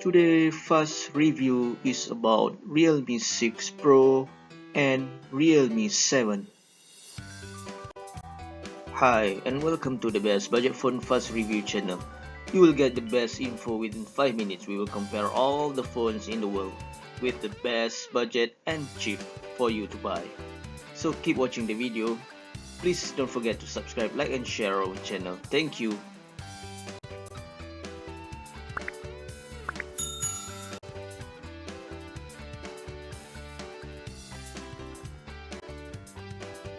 Today's first review is about Realme 6 Pro and Realme 7. Hi and welcome to the best budget phone fast review channel. You will get the best info within 5 minutes. We will compare all the phones in the world with the best budget and cheap for you to buy. So keep watching the video. Please don't forget to subscribe, like and share our channel. Thank you.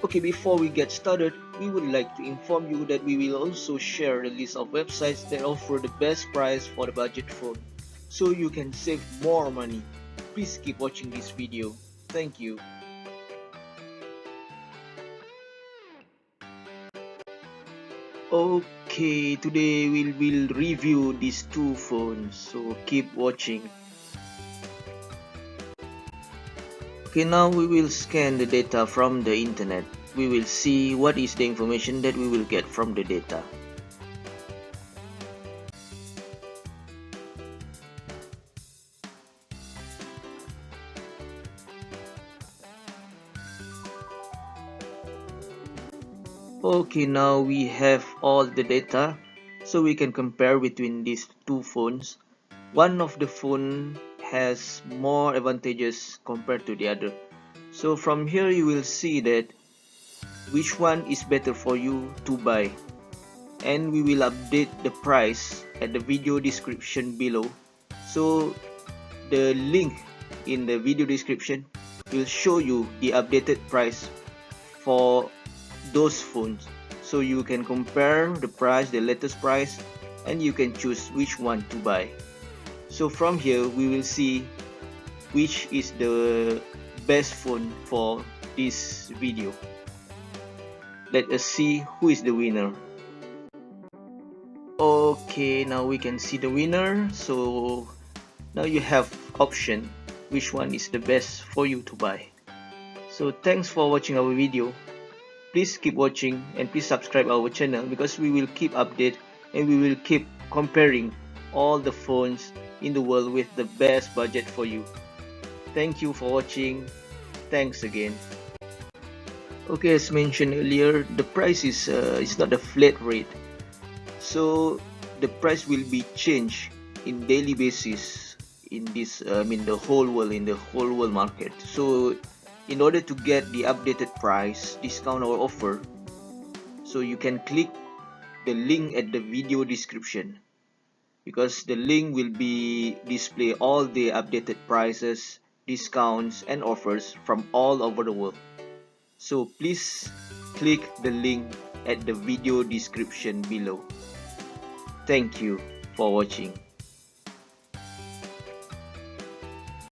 Okay, before we get started, we would like to inform you that we will also share a list of websites that offer the best price for the budget phone, so you can save more money. Please keep watching this video. Thank you. Okay, today we will review these two phones, so keep watching. Okay, now we will scan the data from the internet. We will see what is the information that we will get from the data. Okay, now we have all the data, so we can compare between these two phones. One of the phone has more advantages compared to the other. So from here you will see that which one is better for you to buy, and we will update the price at the video description below. So the link in the video description will show you the updated price for those phones, so you can compare the price, the latest price, and you can choose which one to buy. So from here we will see which is the best phone for this video. Let us see who is the winner. Okay, now we can see the winner. So now you have option which one is the best for you to buy. So thanks for watching our video. Please keep watching and please subscribe our channel, because we will keep update and we will keep comparing all the phones in the world with the best budget for you. Thank you for watching. Thanks again. Okay, as mentioned earlier, the price is not a flat rate, so the price will be changed in daily basis in this the whole world, in the whole world market. So in order to get the updated price, discount or offer, so you can click the link at the video description, because the link will be display all the updated prices, discounts and offers from all over the world. So please click the link at the video description below. Thank you for watching.